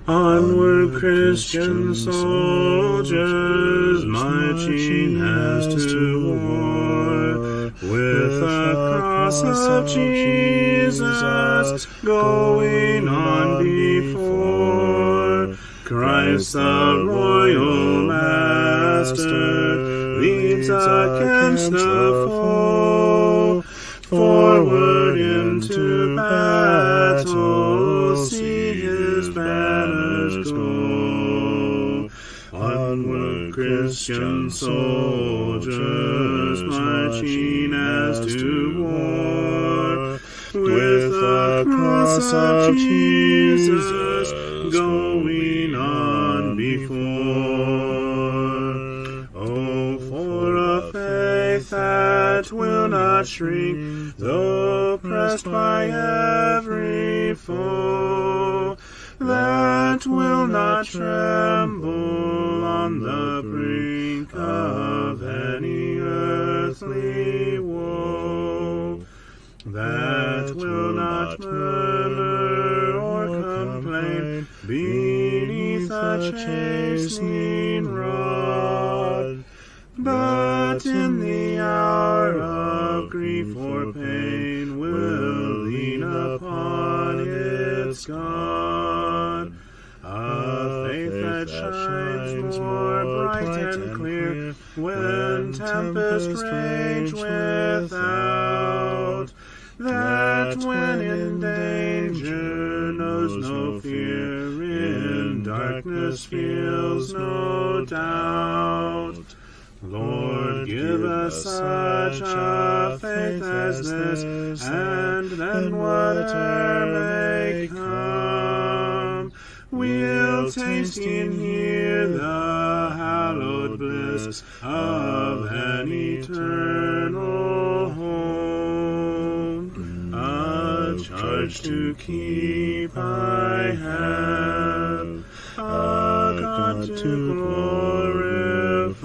Onward, Christian soldiers, marching as to war, with the cross of Jesus going on before. Christ the royal master leads against the foe. Forward into battle, see his banners go. Onward, Christian soldiers, marching as to war, with the cross of Jesus going on before. Oh, for a faith that will not shrink, though pressed by every foe, that will not tremble on the brink of any earthly woe, that will not murmur or complain beneath a chastening rod, but in the hour of grief or pain will lean upon its God. A faith that shines more bright and clear when tempests rage without, that when in danger knows no fear, in darkness feels no doubt. Lord, give us such a faith as this, and then whatever may come, we'll taste and hear the hallowed bliss of an eternal home. A charge to keep I have, a God to glorify,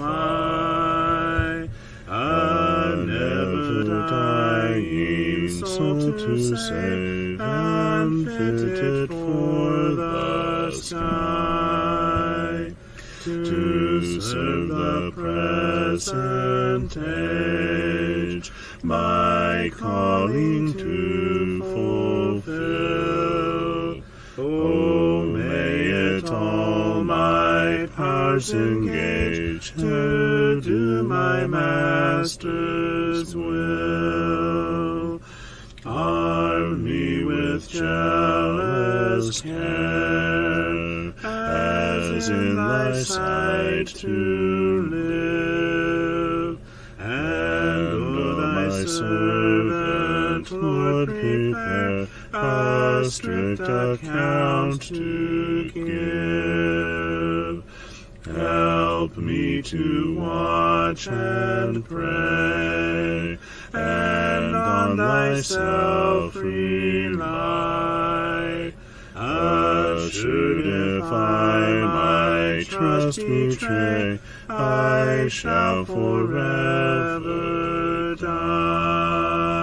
a never-dying soul to save, and fitted for the sky, to serve the present age, my calling to fulfill. Oh, may it all my powers engage to do my Master's will. Arm me with jealous care, as in thy sight to live, and O thy servant, Lord, prepare a strict account to give. Help me to watch and pray, and on thyself rely. Assured if I my trust betray, I shall forever die.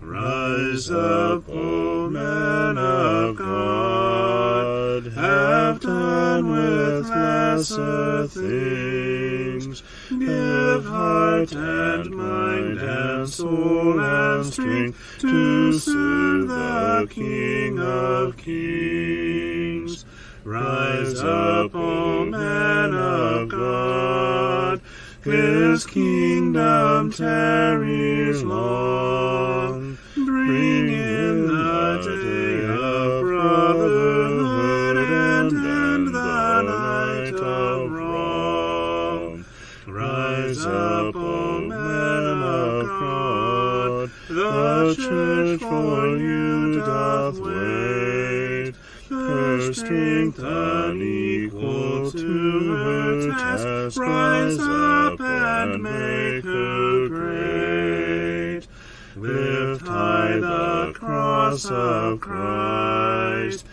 Rise up, O men of God, have done with lesser things. Give heart and mind and soul and strength to serve the King of Kings. Rise up, O men of God, his kingdom tarries long. Bring in the day of brotherhood and end the night of wrong. Rise up, O men of God, the church for you doth wait. Her strength unequal to her task, rise up and make her great. Lift high the cross of Christ,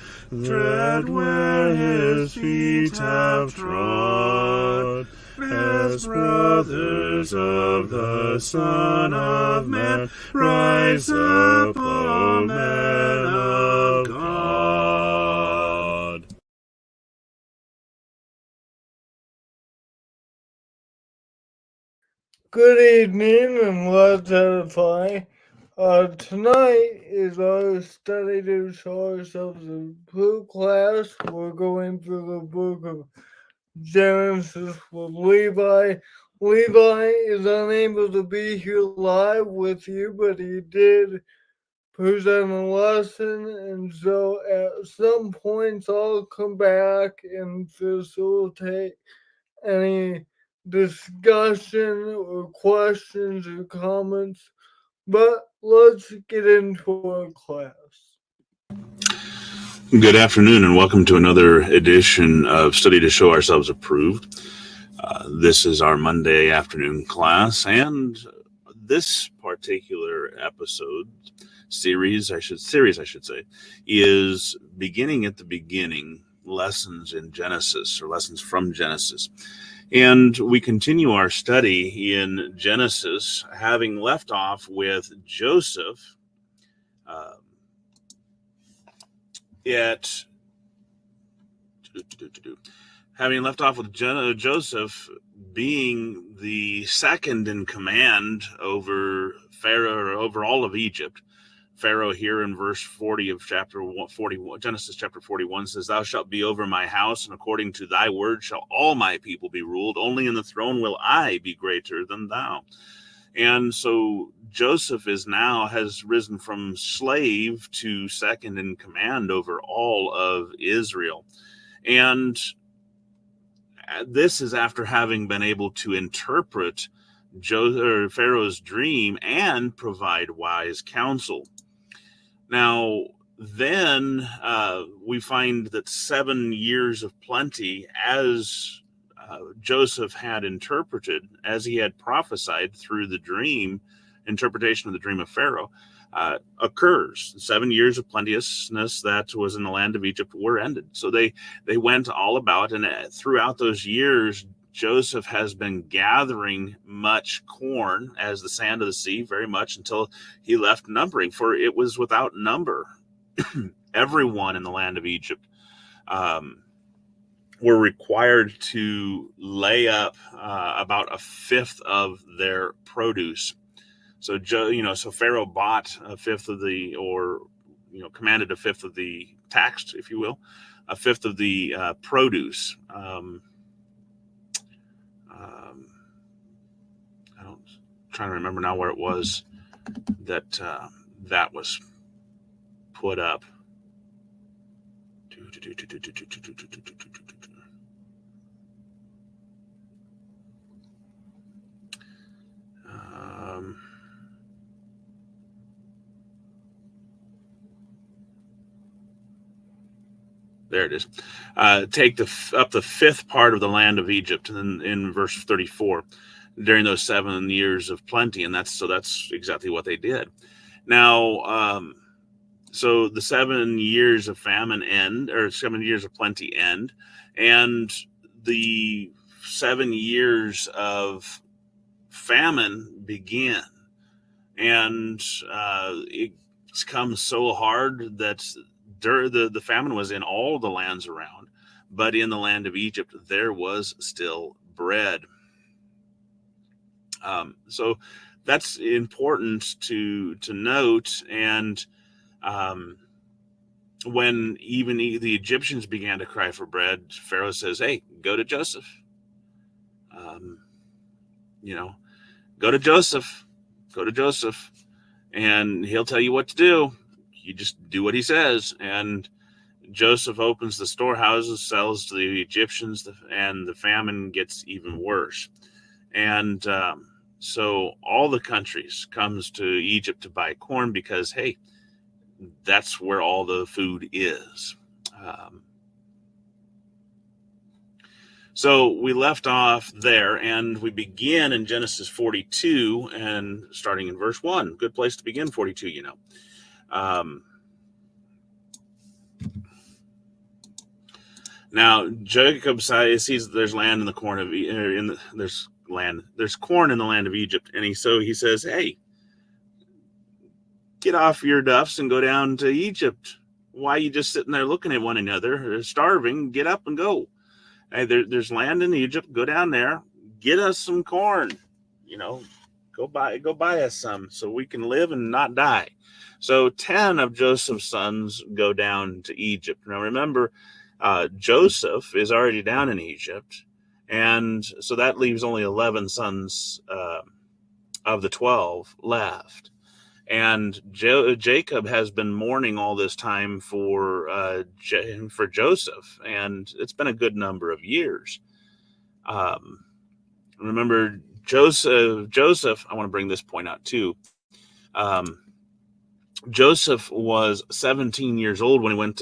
tread where his feet have trod. As brothers of the Son of Man, rise up, O men of God. Good evening and let's edify. Tonight is our study to show ourselves approved class. We're going through the book of Genesis with Levi. Levi is unable to be here live with you, but he did present a lesson, and so at some points I'll come back and facilitate any discussion or questions or comments, but let's get into our class. Good afternoon, and welcome to another edition of Study to Show Ourselves Approved. This is our Monday afternoon class, and this particular series, I should say, is beginning at the beginning, lessons in Genesis, or lessons from Genesis. And we continue our study in Genesis, having left off with Joseph having left off with Joseph being the second in command over Pharaoh, or over all of Egypt. Pharaoh here in verse 40 of chapter 41, Genesis chapter 41 says, "Thou shalt be over my house, and according to thy word shall all my people be ruled. Only in the throne will I be greater than thou." And so Joseph has risen from slave to second in command over all of Israel. And this is after having been able to interpret Pharaoh's dream and provide wise counsel. Now, then we find that 7 years of plenty, as Joseph had interpreted, as he had prophesied through the interpretation of the dream of Pharaoh, occurs. 7 years of plenteousness that was in the land of Egypt were ended. So they went all about, and throughout those years, Joseph has been gathering much corn as the sand of the sea, very much until he left numbering, for it was without number. Everyone in the land of Egypt were required to lay up about a fifth of their produce. So Pharaoh bought a fifth of commanded a fifth of the tax, if you will, a fifth of the produce. I'm trying to remember now where it was that that was put up. There it is. Take up the fifth part of the land of Egypt, in verse 34, during those 7 years of plenty, and that's exactly what they did. Now, so the 7 years of famine end, or 7 years of plenty end, and the 7 years of famine begin, and it's come so hard that the famine was in all the lands around, but in the land of Egypt there was still bread. So that's important to note. And when even the Egyptians began to cry for bread, Pharaoh says, "Hey, go to Joseph. Go to Joseph, and he'll tell you what to do. You just do what he says." And Joseph opens the storehouses, sells to the Egyptians, and the famine gets even worse. And so all the countries comes to Egypt to buy corn because, hey, that's where all the food is. So we left off there, and we begin in Genesis 42, and starting in verse 1. Good place to begin, 42, Now Jacob sees that there's land in the corn of there's corn in the land of Egypt, and he says, "Hey, get off your duffs and go down to Egypt. Why are you just sitting there looking at one another? They're starving. Get up and go. Hey, there's land in Egypt. Go down there. Get us some corn." go buy us some so we can live and not die. So 10 of Joseph's sons go down to Egypt. Now remember, Joseph is already down in Egypt, and so that leaves only 11 sons of the 12 left. And Jacob has been mourning all this time for Joseph, and it's been a good number of years. Remember, Joseph. I want to bring this point out too. Joseph was 17 years old when he went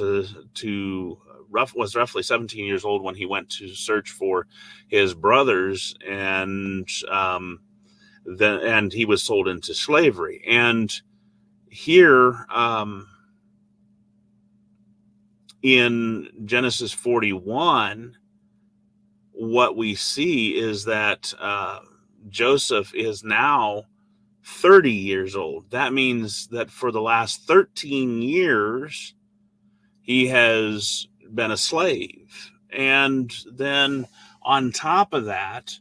was roughly 17 years old when he went to search for his brothers, and he was sold into slavery. And here in Genesis 41, what we see is that Joseph is now 30 years old. That means that for the last 13 years, he has been a slave. And then on top of that,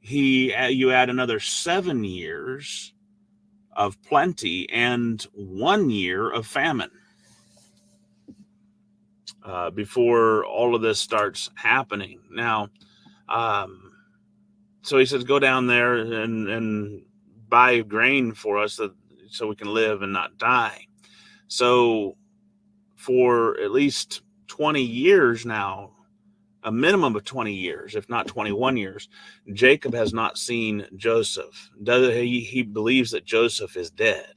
you add another 7 years of plenty and 1 year of famine before all of this starts happening. Now, so he says, go down there and buy grain for us so we can live and not die. So for at least 20 years now, a minimum of 20 years, if not 21 years, Jacob has not seen Joseph. He believes that Joseph is dead.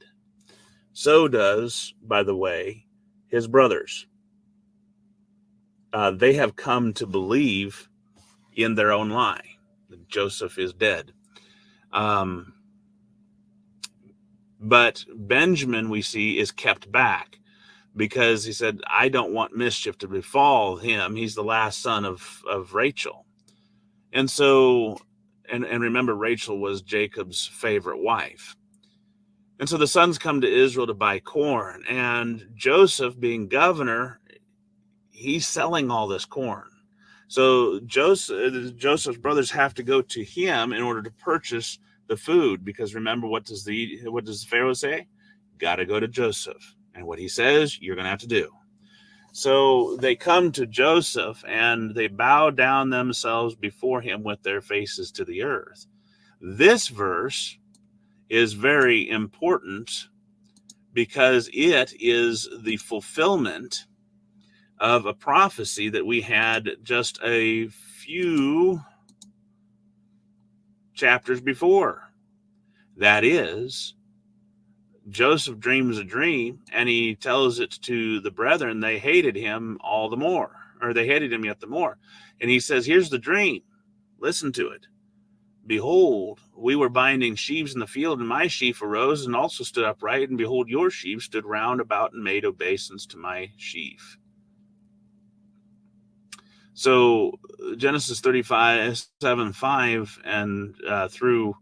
So does, by the way, his brothers. They have come to believe in their own lie that Joseph is dead. But Benjamin, we see, is kept back because he said, I don't want mischief to befall him. He's the last son of Rachel. And so, and remember, Rachel was Jacob's favorite wife. And so the sons come to Israel to buy corn, and Joseph, being governor, he's selling all this corn. So Joseph's brothers have to go to him in order to purchase the food, because remember, what does the Pharaoh say? Got to go to Joseph, and what he says, you're going to have to do. So they come to Joseph and they bow down themselves before him with their faces to the earth. This verse is very important because it is the fulfillment of a prophecy that we had just a few chapters before. That is, Joseph dreams a dream and he tells it to the brethren. They hated him all the more, or they hated him yet the more. And he says, here's the dream. Listen to it. Behold, we were binding sheaves in the field, and my sheaf arose and also stood upright, and behold, your sheaves stood round about and made obeisance to my sheaf. So Genesis 35:7-5 and through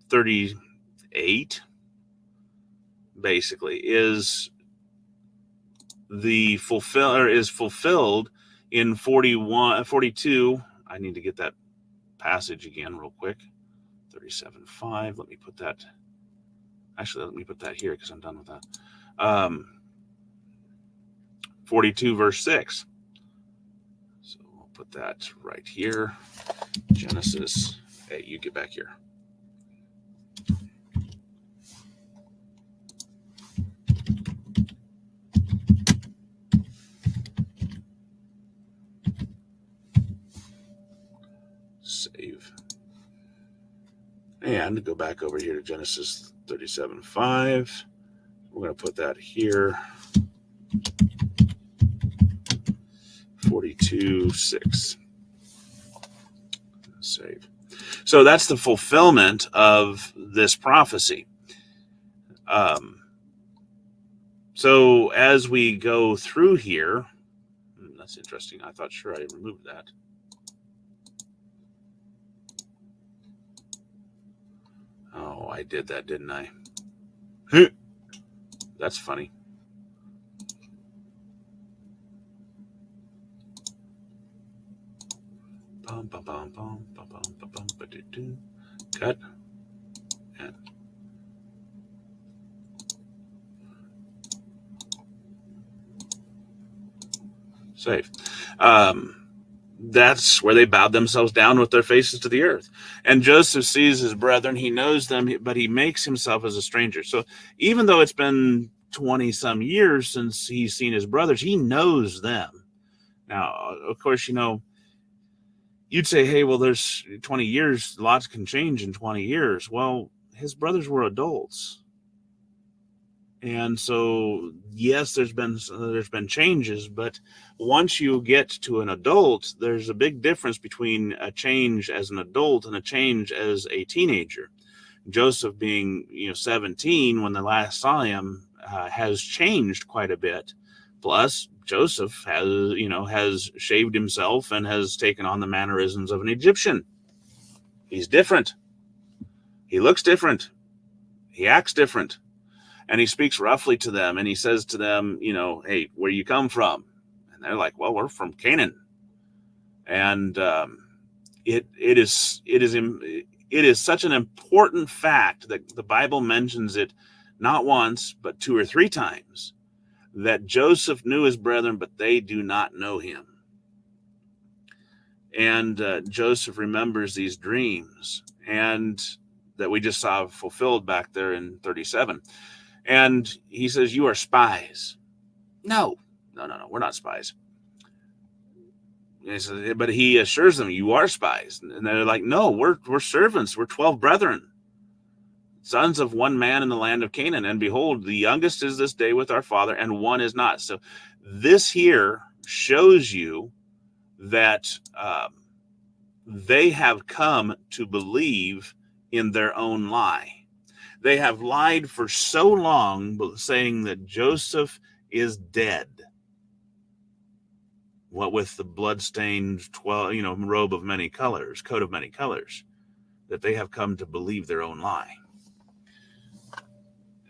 38 basically is fulfilled in 42. I need to get that passage again real quick. 37:5. Let me put that here because I'm done with that. 42 verse 6. So we'll put that right here. Genesis. Hey, you get back here. Save. And go back over here to Genesis 37:5. We're going to put that here. 42:6. Save. So that's the fulfillment of this prophecy. So as we go through here, that's interesting. I thought sure I removed that. Oh, I did that, didn't I? That's funny. Cut. And save. That's where they bowed themselves down with their faces to the earth. And Joseph sees his brethren. He knows them, but he makes himself as a stranger. So even though it's been 20 some years since he's seen his brothers, he knows them. Now, of course, you'd say, hey, well, there's 20 years, lots can change in 20 years. Well, his brothers were adults. And so, yes, there's been changes, but once you get to an adult, there's a big difference between a change as an adult and a change as a teenager. Joseph being 17 when they last saw him has changed quite a bit. Plus, Joseph has shaved himself and has taken on the mannerisms of an Egyptian. He's different. He looks different. He acts different. And he speaks roughly to them, and he says to them, hey, where you come from? And they're like, well, we're from Canaan. And it is such an important fact that the Bible mentions it not once, but 2 or 3 times, that Joseph knew his brethren, but they do not know him. And Joseph remembers these dreams, and that we just saw fulfilled back there in 37. And he says, you are spies. No, we're not spies. And he says, but he assures them, you are spies. And they're like, no, we're servants. We're 12 brethren, sons of one man in the land of Canaan. And behold, the youngest is this day with our father, and one is not. So this here shows you that they have come to believe in their own lie. They have lied for so long, saying that Joseph is dead. What with the blood-stained robe of many colors, coat of many colors, that they have come to believe their own lie.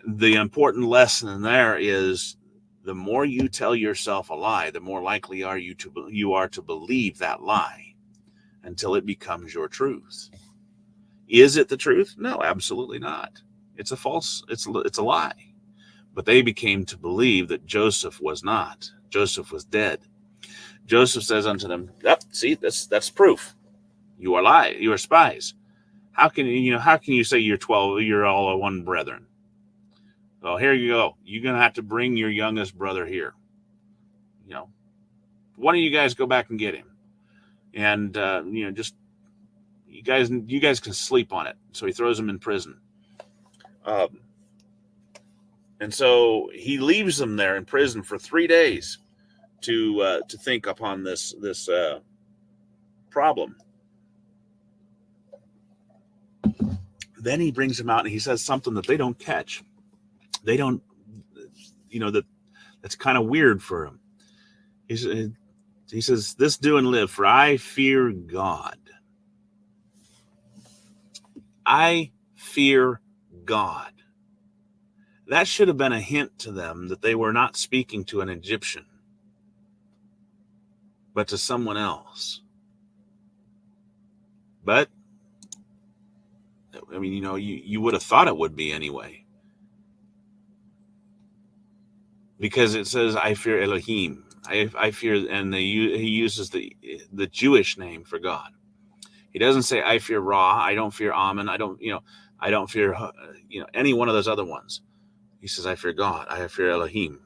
The important lesson there is, the more you tell yourself a lie, the more likely you are to believe that lie until it becomes your truth. Is it the truth? No, absolutely not. It's a lie. But they became to believe that Joseph was not. Joseph was dead. Joseph says unto them, see, that's proof. You are spies. How can you say you're 12, you're all one brethren? Well, here you go. You're going to have to bring your youngest brother here. One of you guys go back and get him. And, just, you guys can sleep on it. So he throws him in prison. And so he leaves them there in prison for 3 days to think upon this problem. Then he brings them out and he says something that they don't catch. They don't, that's kind of weird for him. He says, this do and live, for I fear God. I fear God. That should have been a hint to them that they were not speaking to an Egyptian, but to someone else. But, I mean, you would have thought it would be anyway. Because it says, I fear Elohim. I fear, and he uses the Jewish name for God. He doesn't say, I fear Ra. I don't fear Ammon. I don't fear, any one of those other ones. He says, I fear God. I fear Elohim.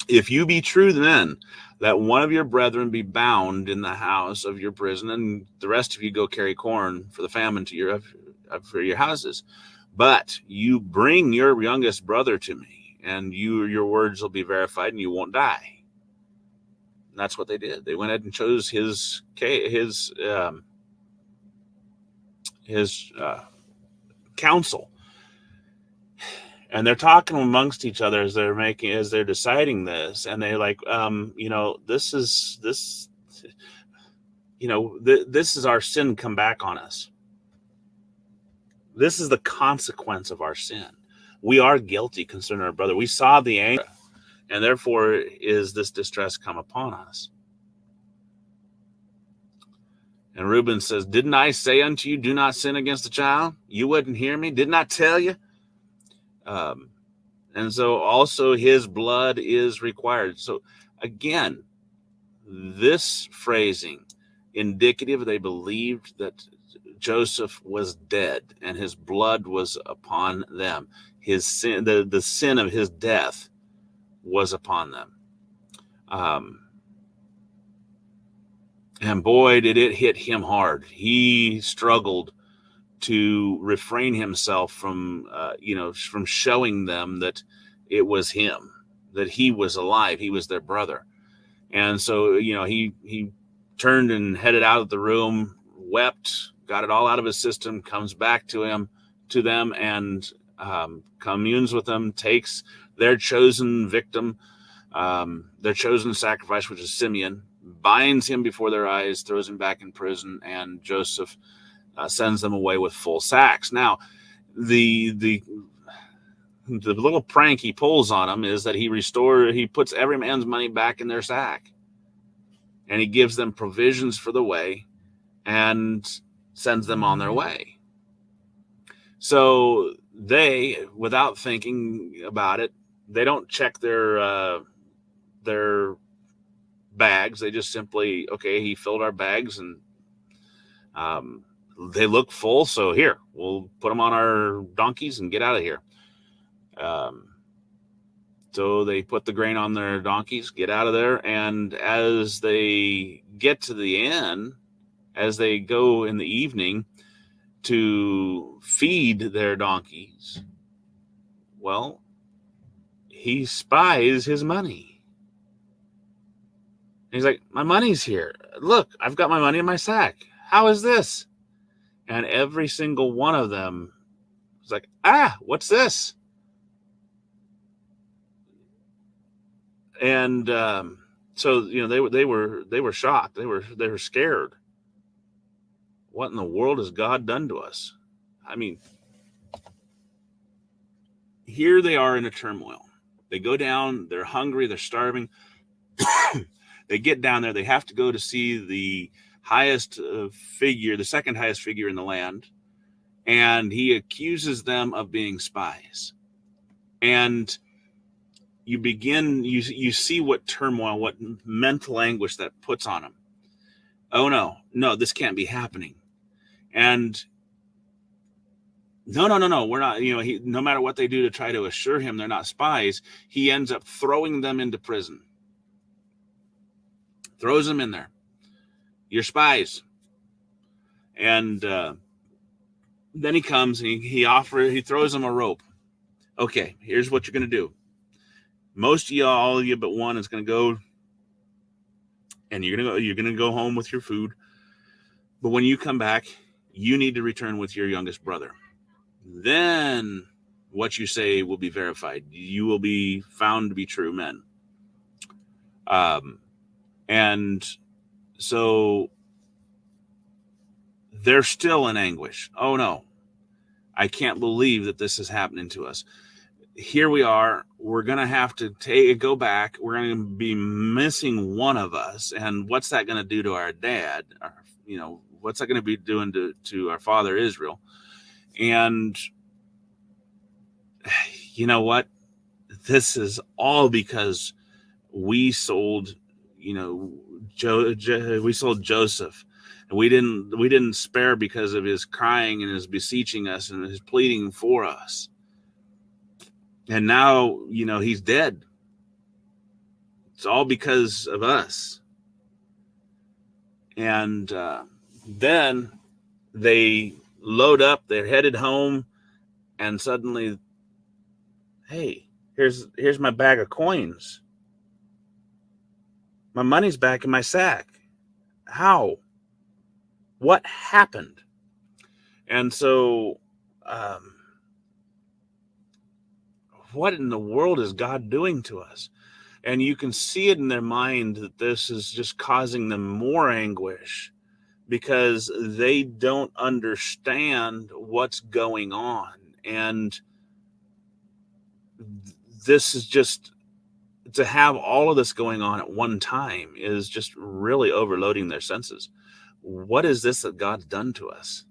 If you be true then, that one of your brethren be bound in the house of your prison, and the rest of you go carry corn for the famine to for your houses. But you bring your youngest brother to me, and your words will be verified, and you won't die. And that's what they did. They went ahead and chose his counsel. And they're talking amongst each other as they're deciding this, and they're like, this is our sin come back on us. This is the consequence of our sin. We are guilty concerning our brother. We saw the anger, and therefore is this distress come upon us. And Reuben says, didn't I say unto you, do not sin against the child? You wouldn't hear me. Didn't I tell you? And so also his blood is required. So again, this phrasing indicative they believed that Joseph was dead and his blood was upon them. His sin, the sin of his death was upon them. And boy, did it hit him hard. He struggled to refrain himself from, from showing them that it was him, that he was alive. He was their brother. And so, he turned and headed out of the room, wept, got it all out of his system, comes back to them and communes with them, takes their chosen victim, their chosen sacrifice, which is Simeon, binds him before their eyes, throws him back in prison, and Joseph sends them away with full sacks. Now, the little prank he pulls on them is that he puts every man's money back in their sack, and he gives them provisions for the way and sends them on their way. So they, without thinking about it, they don't check their bags. They just simply, okay, he filled our bags and they look full. So here, we'll put them on our donkeys and get out of here. So they put the grain on their donkeys, get out of there. And as they get to the inn, as they go in the evening to feed their donkeys, well, he spies his money. He's like, my money's here. Look, I've got my money in my sack. How is this? And every single one of them is like, what's this? And so they were shocked. They were scared. What in the world has God done to us? I mean, here they are in a turmoil. They go down. They're hungry. They're starving. They get down there. They have to go to see the highest figure, the second highest figure in the land, and he accuses them of being spies. And you see what turmoil, what mental anguish that puts on him. Oh no, this can't be happening. And no, we're not, no matter what they do to try to assure him they're not spies, he ends up throwing them into prison. Throws them in there. You're spies. And then he comes and he throws them a rope. Okay, here's what you're going to do. Most of you, all of you but one, is going to go, and you're going to go home with your food. But when you come back, you need to return with your youngest brother. Then what you say will be verified. You will be found to be true men. And so they're still in anguish. Oh no, I can't believe that this is happening to us. Here we are. We're going to have to go back. We're going to be missing one of us. And what's that going to do to our dad? What's that going to be doing to our father Israel? And you know what? This is all because we sold, we sold Joseph. And we didn't spare because of his crying and his beseeching us and his pleading for us. And now, he's dead. It's all because of us. And then they load up, they're headed home, and suddenly, hey, here's my bag of coins. My money's back in my sack. How? What happened? And so, what in the world is God doing to us? And you can see it in their mind that this is just causing them more anguish because they don't understand what's going on. And this is just, to have all of this going on at one time is just really overloading their senses. What is this that God's done to us?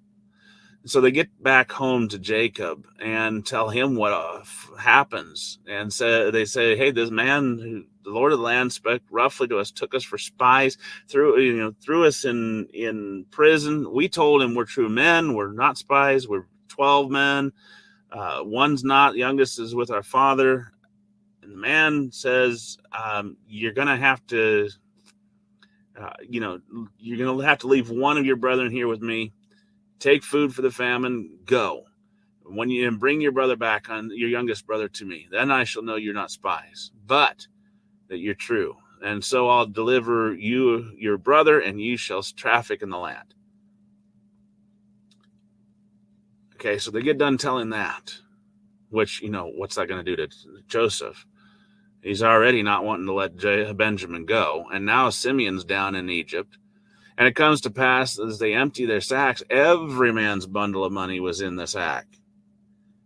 So they get back home to Jacob and tell him what happens. And they say, hey, this man, the Lord of the land, spoke roughly to us, took us for spies, threw us in prison. We told him we're true men. We're not spies. We're 12 men. One's not. The youngest is with our father. And the man says, you're going to have to, you're going to have to leave one of your brethren here with me. Take food for the famine, go. When you bring your brother back, on your youngest brother, to me, then I shall know you're not spies, but that you're true. And so I'll deliver you your brother, and you shall traffic in the land. Okay, so they get done telling that, which, what's that going to do to Joseph? He's already not wanting to let Benjamin go, and now Simeon's down in Egypt. And it comes to pass, as they empty their sacks, every man's bundle of money was in the sack.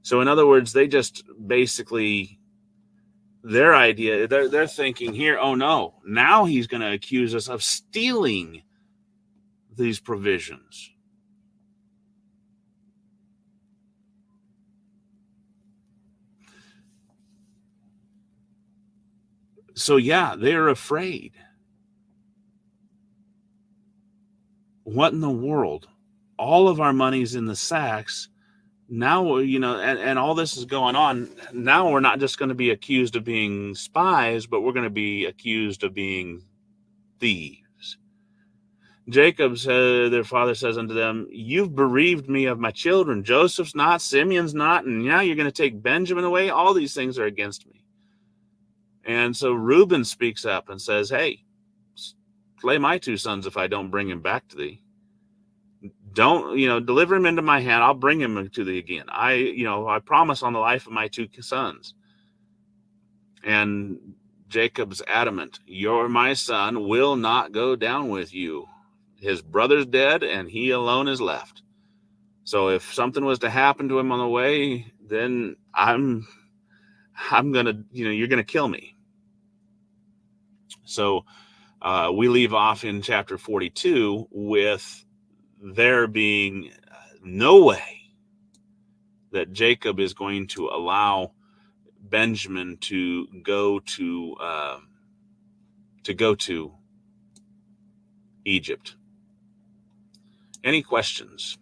So in other words, they just basically, their idea, they're thinking here, oh no, now he's going to accuse us of stealing these provisions. So yeah, they're afraid. What in the world? All of our money's in the sacks. Now, and all this is going on. Now we're not just going to be accused of being spies, but we're going to be accused of being thieves. Jacob said, their father says unto them, you've bereaved me of my children. Joseph's not, Simeon's not, and now you're going to take Benjamin away. All these things are against me. And so Reuben speaks up and says, hey, slay my two sons if I don't bring him back to thee. Don't, deliver him into my hand. I'll bring him to thee again. I promise on the life of my two sons. And Jacob's adamant, my son will not go down with you. His brother's dead and he alone is left. So if something was to happen to him on the way, then I'm going to, you're going to kill me. So we leave off in chapter 42 with there being no way that Jacob is going to allow Benjamin to go to Egypt. Any questions?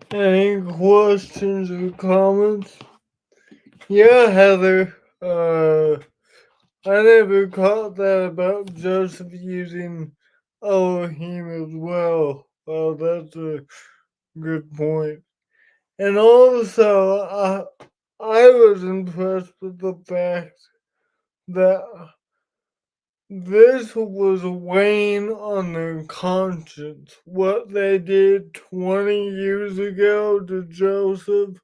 Any questions or comments? Yeah, Heather. I never caught that about Joseph using Elohim as well. Well, that's a good point. And also, I was impressed with the fact that this was weighing on their conscience. What they did 20 years ago to Joseph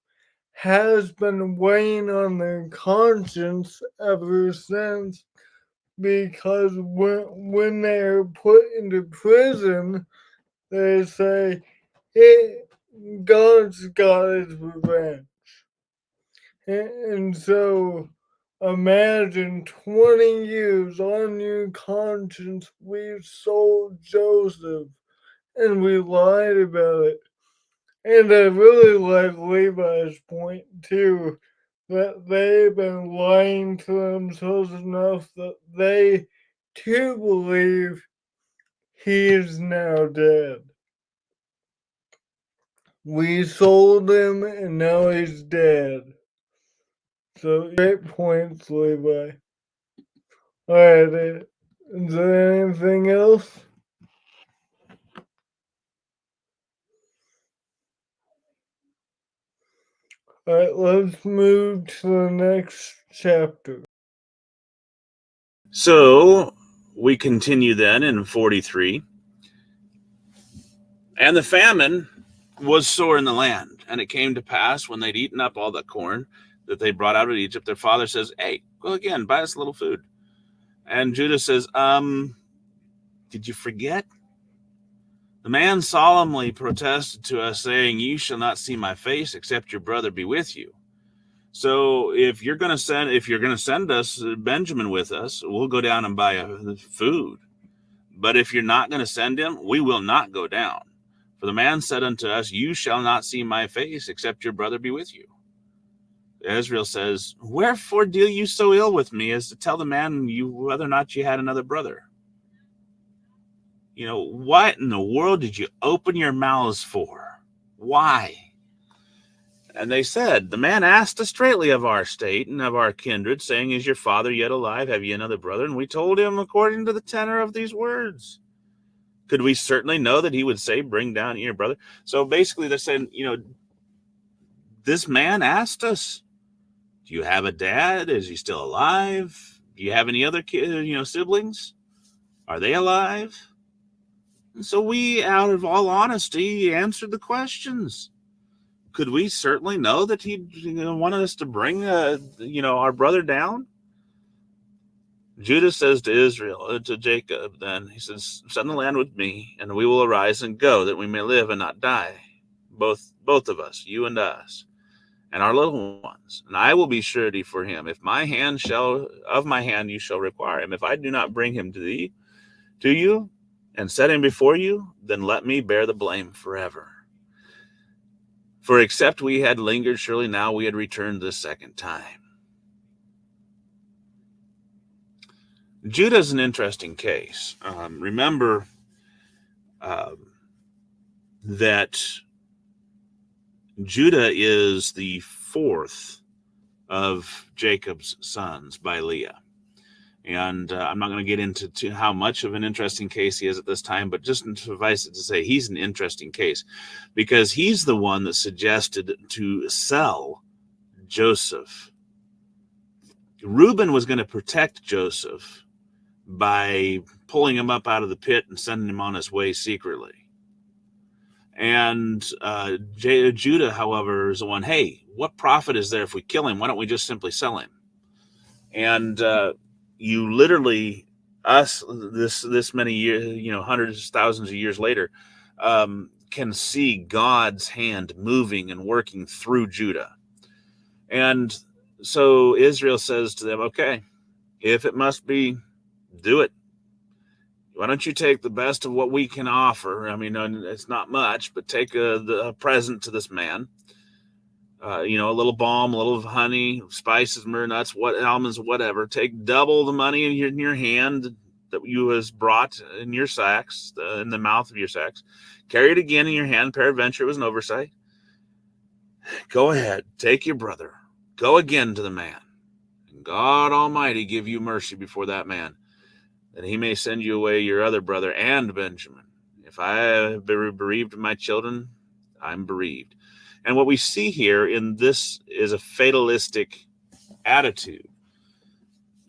has been weighing on their conscience ever since, because when they're put into prison, they say, God's got his revenge. And so imagine 20 years on your conscience, we sold Joseph and we lied about it. And I really like Levi's point too, that they've been lying to themselves enough that they too believe he is now dead. We sold him and now he's dead. So great points, Levi. Alright, is there anything else? Alright, let's move to the next chapter. So we continue then in 43. And the famine was sore in the land. And it came to pass, when they'd eaten up all the corn that they brought out of Egypt, their father says, hey, go again, buy us a little food. And Judah says, did you forget? The man solemnly protested to us, saying, you shall not see my face except your brother be with you. So if you're going to send us Benjamin with us, we'll go down and buy food. But if you're not going to send him, we will not go down. For the man said unto us, you shall not see my face, except your brother be with you. Israel says, wherefore deal you so ill with me as to tell the man whether or not you had another brother? What in the world did you open your mouths for? Why? And they said, the man asked us straightly of our state and of our kindred, saying, is your father yet alive? Have ye another brother? And we told him according to the tenor of these words. Could we certainly know that he would say, bring down your brother? So basically they're saying, this man asked us, do you have a dad? Is he still alive? Do you have any other siblings? Are they alive? And so we, out of all honesty, answered the questions. Could we certainly know that he wanted us to bring, our brother down? Judah says to Israel, to Jacob, then he says, send the land with me, and we will arise and go, that we may live and not die, both of us, you and us, and our little ones. And I will be surety for him. If of my hand you shall require him. If I do not bring him to you, and set him before you, then let me bear the blame forever. For except we had lingered, surely now we had returned the second time. Judah's an interesting case. Remember that Judah is the fourth of Jacob's sons by Leah. And I'm not going to get into how much of an interesting case he is at this time, but just suffice it to say he's an interesting case because he's the one that suggested to sell Joseph. Reuben was going to protect Joseph by pulling him up out of the pit and sending him on his way secretly. And Judah, however, is the one, hey, what profit is there if we kill him? Why don't we just simply sell him? And you literally, this many years, hundreds, thousands of years later, can see God's hand moving and working through Judah. And so Israel says to them, okay, if it must be, do it. Why don't you take the best of what we can offer? I mean, it's not much, but take a present to this man. A little balm, a little honey, spices, myrrh nuts, almonds, whatever. Take double the money in your hand that you has brought in your sacks, in the mouth of your sacks. Carry it again in your hand. Peradventure, it was an oversight. Go ahead, take your brother. Go again to the man. And God Almighty give you mercy before that man, that he may send you away your other brother and Benjamin. If I have been bereaved of my children, I'm bereaved. And what we see here in this is a fatalistic attitude.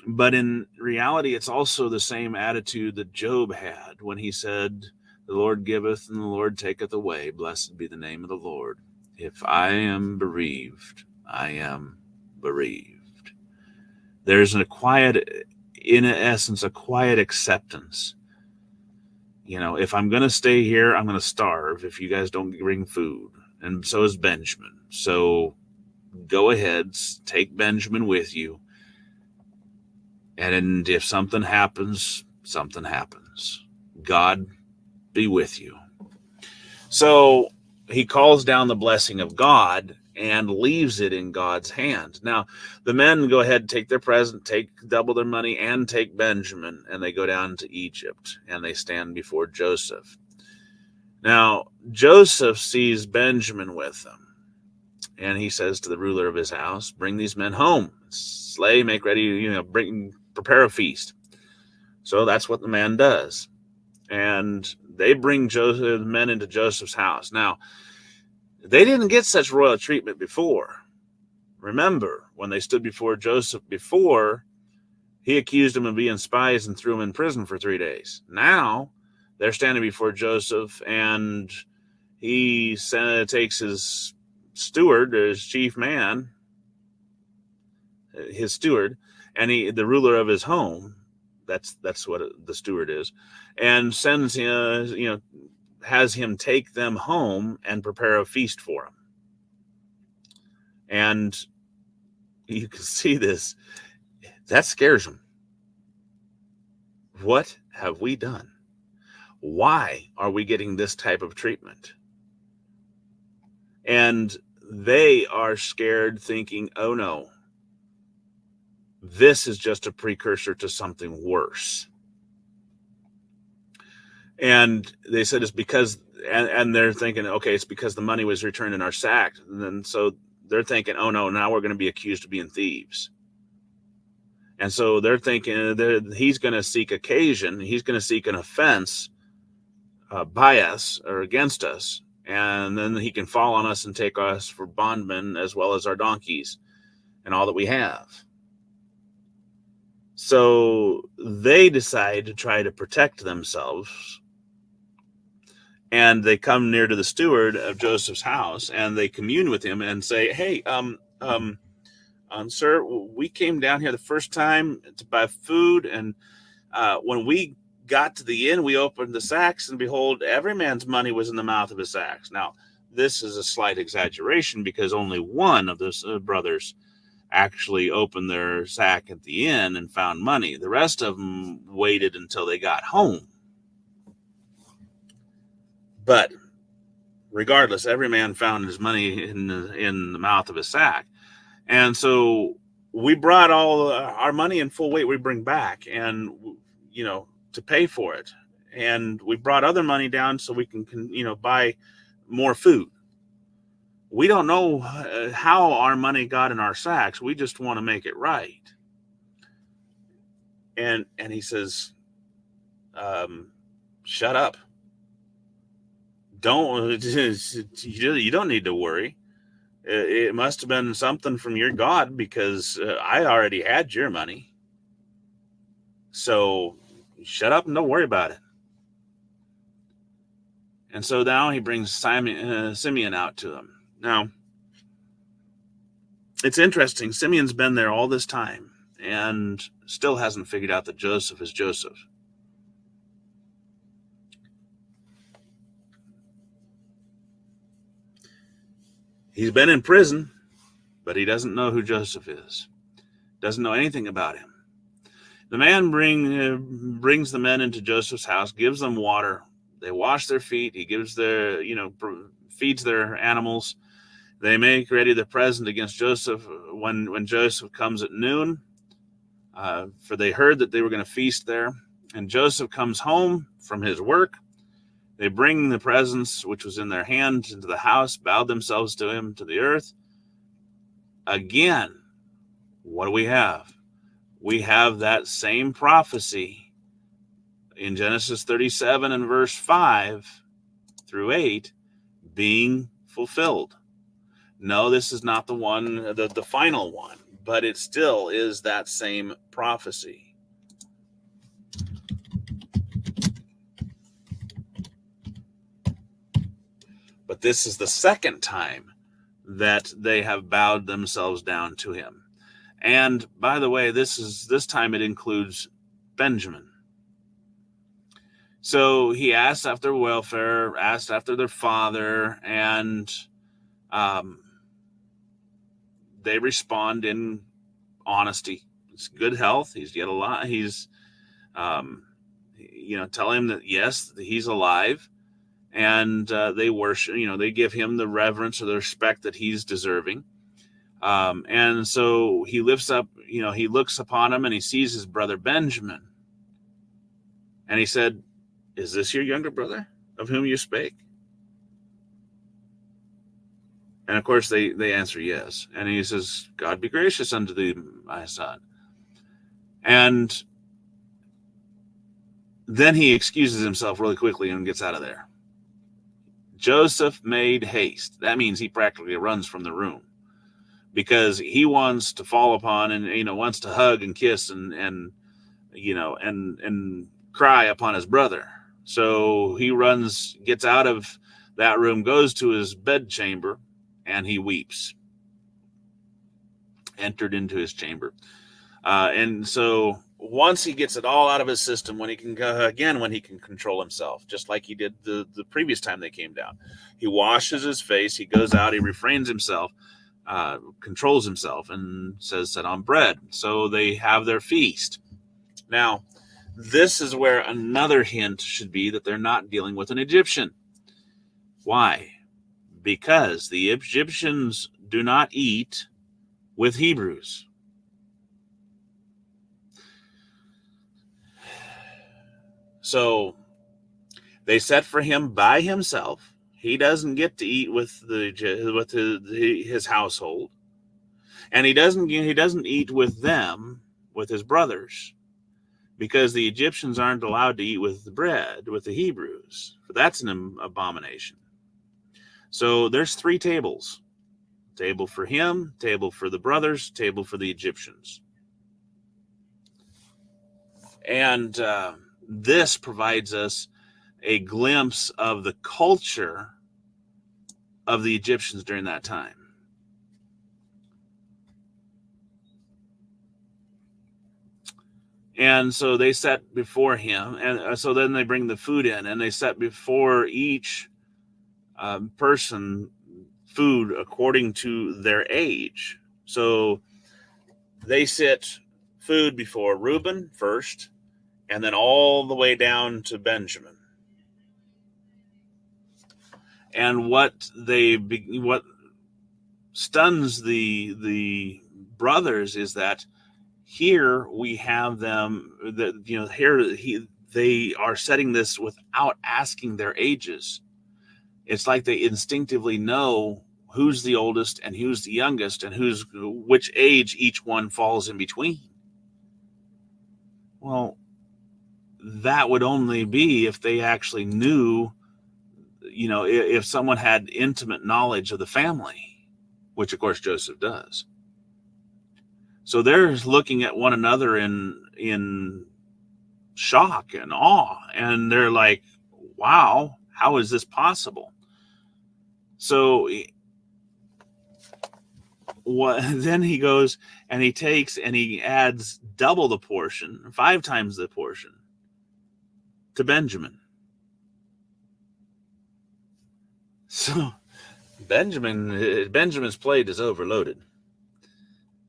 But in reality, it's also the same attitude that Job had when he said, the Lord giveth and the Lord taketh away. Blessed be the name of the Lord. If I am bereaved, I am bereaved. There's in essence, a quiet acceptance. If I'm going to stay here, I'm going to starve if you guys don't bring food. And so is Benjamin. So go ahead, take Benjamin with you. And if something happens, something happens. God be with you. So he calls down the blessing of God and leaves it in God's hand. Now, the men go ahead and take their present, take double their money, and take Benjamin, and they go down to Egypt, and they stand before Joseph. Now, Joseph sees Benjamin with them, and he says to the ruler of his house, bring these men home, slay, make ready, prepare a feast. So that's what the man does. And they bring the men into Joseph's house. Now, they didn't get such royal treatment before. Remember, when they stood before Joseph before, he accused them of being spies and threw them in prison for 3 days. Now, they're standing before Joseph, and he takes his steward, his chief man, his steward, and the ruler of his home, that's what the steward is, and sends him, has him take them home and prepare a feast for him. And you can see this. That scares them. What have we done? Why are we getting this type of treatment? And they are scared, thinking, oh no, this is just a precursor to something worse. And they said it's because, and they're thinking, okay, it's because the money was returned in our sack. And then so they're thinking, oh no, now we're going to be accused of being thieves. And so they're thinking that he's going to seek occasion, he's going to seek an offense by us or against us, and then he can fall on us and take us for bondmen as well as our donkeys and all that we have. So they decide to try to protect themselves, and they come near to the steward of Joseph's house, and they commune with him and say, hey, sir, we came down here the first time to buy food, and when we got to the inn, we opened the sacks, and behold, every man's money was in the mouth of his sacks. Now, this is a slight exaggeration because only one of the brothers actually opened their sack at the inn and found money. The rest of them waited until they got home. But regardless, every man found his money in the mouth of his sack. And so we brought all our money in full weight we bring back, and, to pay for it. And we brought other money down so we can buy more food. We don't know how our money got in our sacks. We just want to make it right. And he says, shut up. You don't need to worry. It must have been something from your God, because I already had your money. So shut up and don't worry about it. And so now he brings Simeon out to him. Now, it's interesting. Simeon's been there all this time and still hasn't figured out that Joseph is Joseph. He's been in prison, but he doesn't know who Joseph is. Doesn't know anything about him. The man brings the men into Joseph's house, gives them water. They wash their feet. He gives feeds their animals. They make ready the present against Joseph when Joseph comes at noon, for they heard that they were going to feast there. And Joseph comes home from his work. They bring the presents which was in their hand into the house, bowed themselves to him to the earth. Again, what do we have? We have that same prophecy in Genesis 37 and verse 5 through 8 being fulfilled. No, this is not the one, the final one, but it still is that same prophecy. But this is the second time that they have bowed themselves down to him. And by the way, this time it includes Benjamin. So he asked after welfare, asked after their father, and they respond in honesty. It's good health. He's yet alive. He's, tell him that yes, he's alive, and they worship. They give him the reverence or the respect that he's deserving. And so he lifts up. He looks upon him and he sees his brother Benjamin, and he said, "Is this your younger brother of whom you spake?" And of course they answer yes. And he says, "God be gracious unto thee, my son." And then he excuses himself really quickly and gets out of there. Joseph made haste. That means he practically runs from the room, because he wants to fall upon and wants to hug and kiss and cry upon his brother. So he runs, gets out of that room, goes to his bedchamber, and he weeps. Entered into his chamber. And so once he gets it all out of his system, when he can control himself, just like he did the previous time they came down, he washes his face, he goes out, he refrains himself. controls himself and says, "Set on bread." So they have their feast. Now, this is where another hint should be that they're not dealing with an Egyptian. Why? Because the Egyptians do not eat with Hebrews. So they set for him by himself. He doesn't get to eat with his household, and he doesn't eat with them, with his brothers, because the Egyptians aren't allowed to eat with the bread with the Hebrews. That's an abomination. So there's 3 tables: table for him, table for the brothers, table for the Egyptians. And this provides us a glimpse of the culture of the Egyptians during that time. And so they set before him, and so then they bring the food in, and they set before each person food according to their age. So they sit food before Reuben first, and then all the way down to Benjamin. And what stuns the brothers is that here we have them that they are setting this without asking their ages. It's like they instinctively know who's the oldest and who's the youngest and which age each one falls in between. Well, that would only be if they actually knew, if someone had intimate knowledge of the family, which of course Joseph does. So they're looking at one another in shock and awe, and they're like, wow, how is this possible? So then he goes and he takes and he adds double the portion, 5 times the portion, to Benjamin. So Benjamin's plate is overloaded,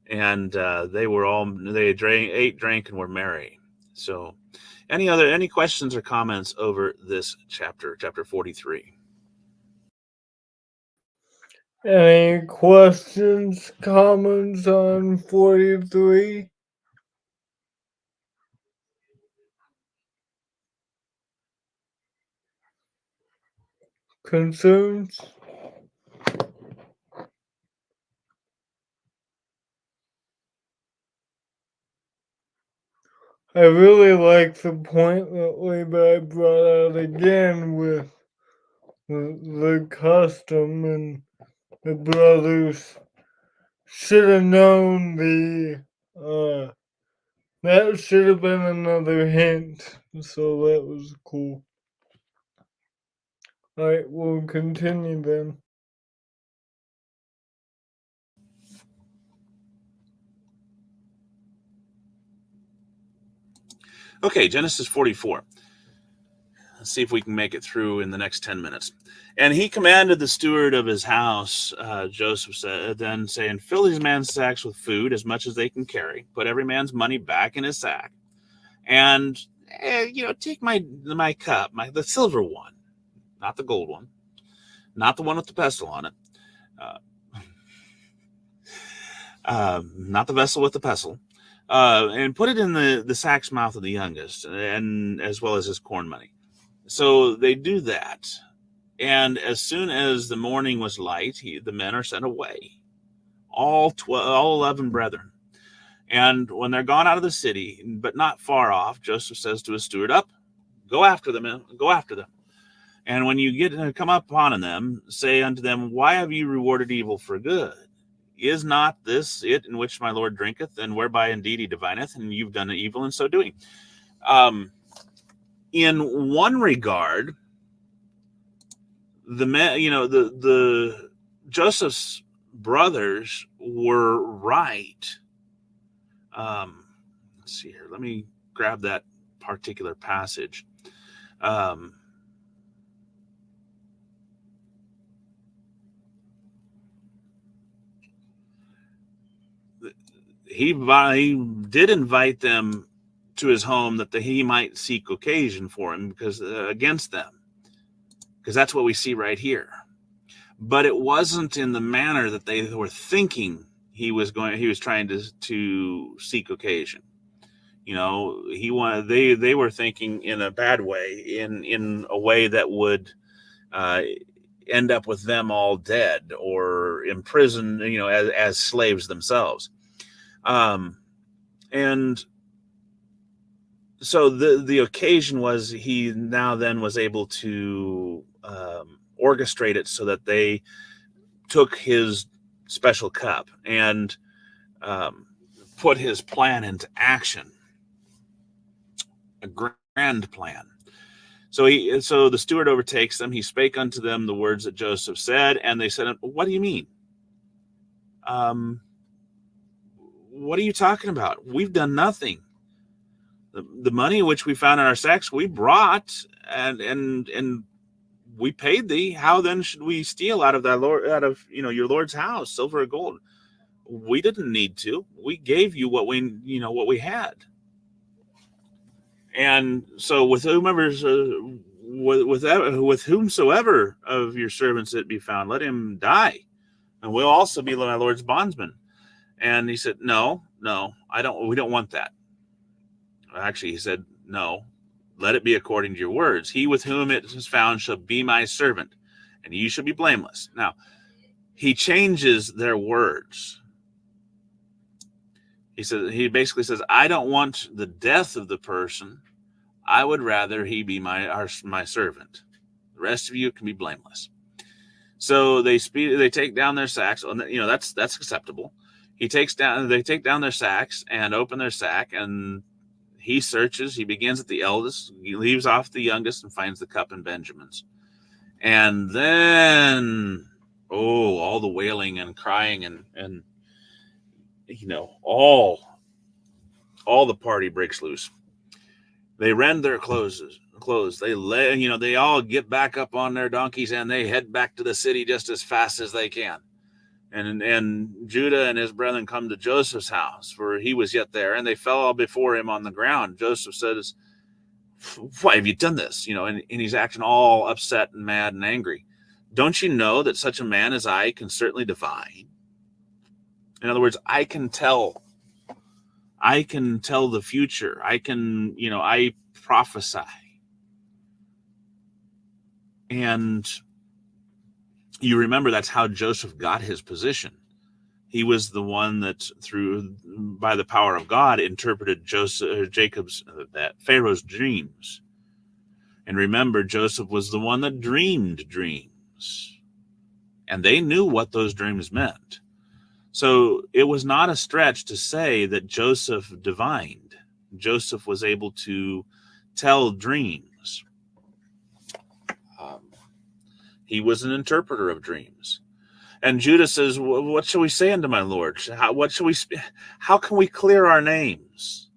and they ate, drank, and were merry. So, any questions or comments over this chapter 43? Any questions, comments on 43? Concerns? I really like the point that Levi brought out again with the custom, and the brothers should have known that should have been another hint, so that was cool. Alright, we'll continue then. Okay, Genesis 44. Let's see if we can make it through in the next 10 minutes. And he commanded the steward of his house, Joseph said, then saying, fill these man's sacks with food as much as they can carry. Put every man's money back in his sack. And, take my cup, the silver one, not the gold one, not the one with the pestle on it, not the vessel with the pestle, and put it in the sack's mouth of the youngest, and as well as his corn money. So they do that. And as soon as the morning was light, the men are sent away, all 11 brethren. And when they're gone out of the city, but not far off, Joseph says to his steward, up, go after them. And when you come upon them, say unto them, why have you rewarded evil for good? Is not this it in which my Lord drinketh, and whereby indeed he divineth, and you've done evil in so doing? In one regard, the Joseph's brothers were right. Let's see here. Let me grab that particular passage. he did invite them to his home that he might seek occasion for him because against them, because that's what we see right here. But it wasn't in the manner that they were thinking he was trying to seek occasion. You know, they were thinking in a bad way, in a way that would end up with them all dead or imprisoned, you know, as slaves themselves. And so the occasion was he now then was able to orchestrate it so that they took his special cup and put his plan into action, a grand plan. So the steward overtakes them. He spake unto them the words that Joseph said, and they said, "What do you mean? What are you talking about? We've done nothing. The money which we found in our sacks we brought, and we paid thee. How then should we steal out of your Lord's house silver or gold? We didn't need to. We gave you what we had." And so with whomsoever of your servants it be found, let him die, and we'll also be my Lord's bondsmen. And he said, No, we don't want that. Actually, he said, no, let it be according to your words. He with whom it is found shall be my servant, and you shall be blameless. Now, he changes their words. He basically says, I don't want the death of the person. I would rather he be my servant. The rest of you can be blameless. So they take down their sacks. You know, that's acceptable. They take down their sacks and open their sack, and he searches. He begins at the eldest. He leaves off the youngest and finds the cup in Benjamin's. And then, all the wailing and crying and you know, all the party breaks loose. They rend their clothes. They all get back up on their donkeys and they head back to the city just as fast as they can. And Judah and his brethren come to Joseph's house, for he was yet there, and they fell before him on the ground. Joseph says, why have you done this? You know, and he's acting all upset and mad and angry. Don't you know that such a man as I can certainly divine? In other words, I can tell the future. I prophesy. And you remember that's how Joseph got his position. He was the one that, by the power of God, interpreted Pharaoh's dreams. And remember, Joseph was the one that dreamed dreams. And they knew what those dreams meant. So it was not a stretch to say that Joseph divined. Joseph was able to tell dreams. He was an interpreter of dreams. And Judah says, what shall we say unto my Lord? How can we clear our names?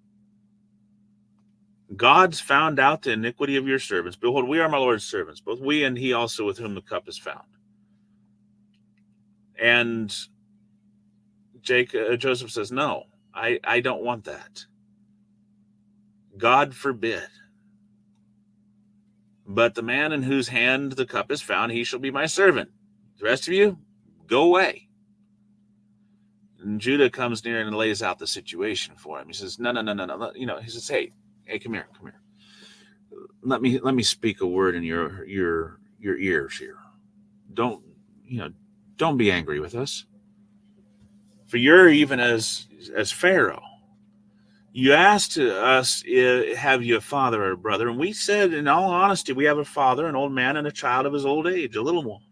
God's found out the iniquity of your servants. Behold, we are my Lord's servants, both we and he also with whom the cup is found. And Joseph says, no, I don't want that. God forbid. But the man in whose hand the cup is found, he shall be my servant. The rest of you, go away. And Judah comes near and lays out the situation for him. He says, no. You know, he says, hey, come here. Let me speak a word in your ears here. Don't be angry with us. For you're even as Pharaoh. You asked us, have you a father or a brother? And we said, in all honesty, we have a father, an old man, and a child of his old age, a little one.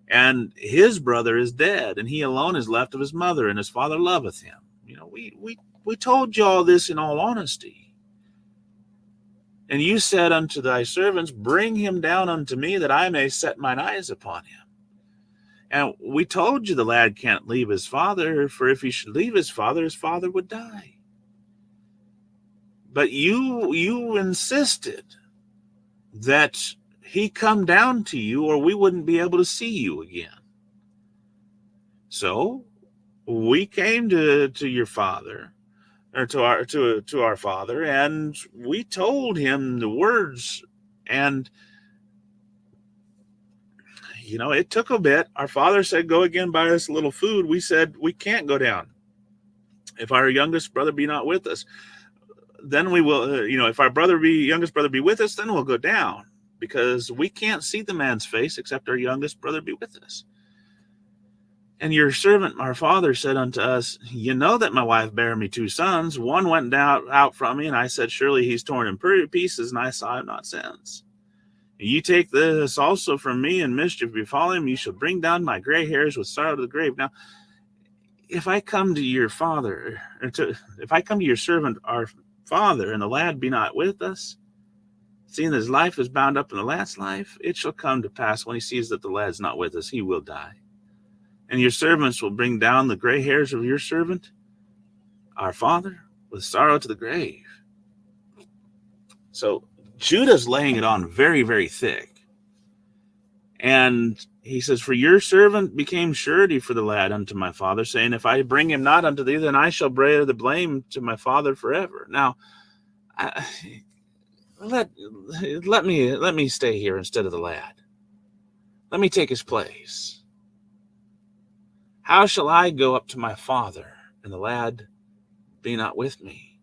And his brother is dead, and he alone is left of his mother, and his father loveth him. You know, we told you all this in all honesty. And you said unto thy servants, bring him down unto me, that I may set mine eyes upon him. And we told you the lad can't leave his father, for if he should leave his father would die. But you insisted that he come down to you, or we wouldn't be able to see you again. So we came to your father, or to our father, and we told him the words, and it took a bit. Our father said, go again, buy us a little food. We said, we can't go down. If our youngest brother be not with us, then we will, if our youngest brother be with us, then we'll go down, because we can't see the man's face except our youngest brother be with us. And your servant, our father, said unto us, you know that my wife bare me 2 sons. One went out from me, and I said, surely he's torn in pieces, and I saw him not since. You take this also from me, and mischief befall him. You shall bring down my gray hairs with sorrow to the grave. Now, if I come to your father, if I come to your servant, our father, and the lad be not with us, seeing that his life is bound up in the lad's life, it shall come to pass when he sees that the lad's not with us, he will die. And your servants will bring down the gray hairs of your servant, our father, with sorrow to the grave. So Judah's laying it on very, very thick. And he says, for your servant became surety for the lad unto my father, saying, if I bring him not unto thee, then I shall bear the blame to my father forever. Now, let me stay here instead of the lad. Let me take his place. How shall I go up to my father, and the lad be not with me,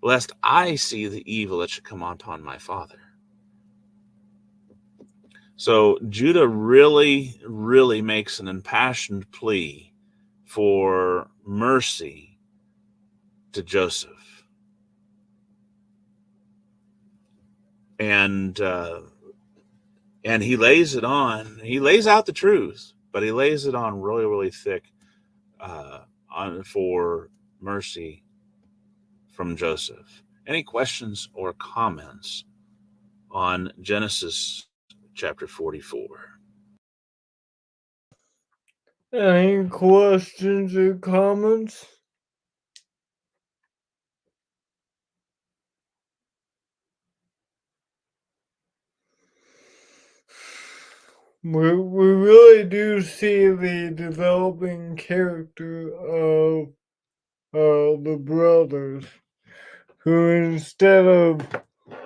lest I see the evil that should come upon my father? So Judah really, really makes an impassioned plea for mercy to Joseph. And he lays it on. He lays out the truth, but he lays it on really, really thick for mercy from Joseph. Any questions or comments on Genesis chapter 44? Any questions or comments? We really do see the developing character of the brothers, who instead of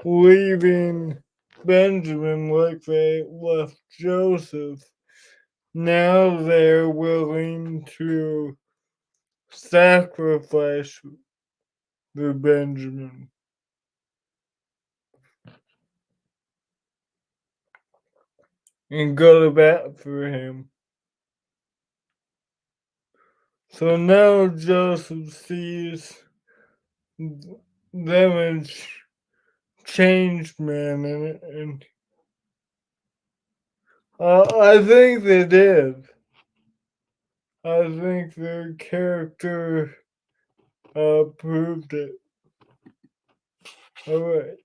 leaving Benjamin like they left Joseph, now they're willing to sacrifice the Benjamin. And go to bat for him. So now Joseph sees them as changed men, and I think they did. I think their character proved it. All right.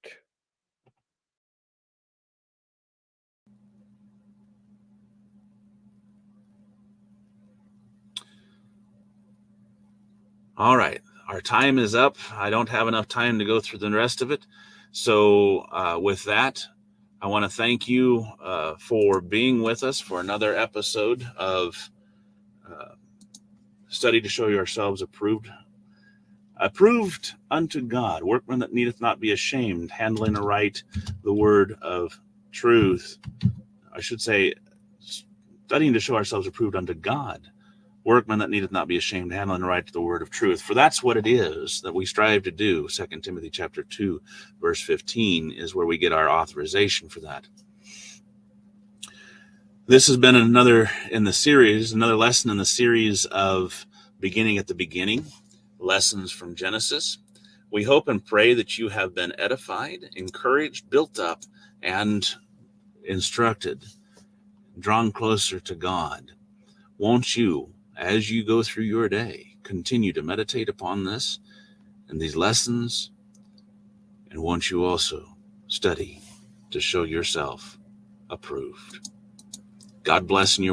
All right. Our time is up. I don't have enough time to go through the rest of it. So with that, I want to thank you for being with us for another episode of Study to Show Yourselves Approved unto God, workmen that needeth not be ashamed, handling aright the word of truth. I should say, studying to show ourselves approved unto God, workmen that needeth not be ashamed, handling aright the word of truth. For that's what it is that we strive to do. 2 Timothy chapter 2, verse 15 is where we get our authorization for that. This has been another lesson in the series of Beginning at the Beginning, lessons from Genesis. We hope and pray that you have been edified, encouraged, built up, and instructed, drawn closer to God. Won't you, as you go through your day, continue to meditate upon this and these lessons? And won't you also study to show yourself approved? God bless in your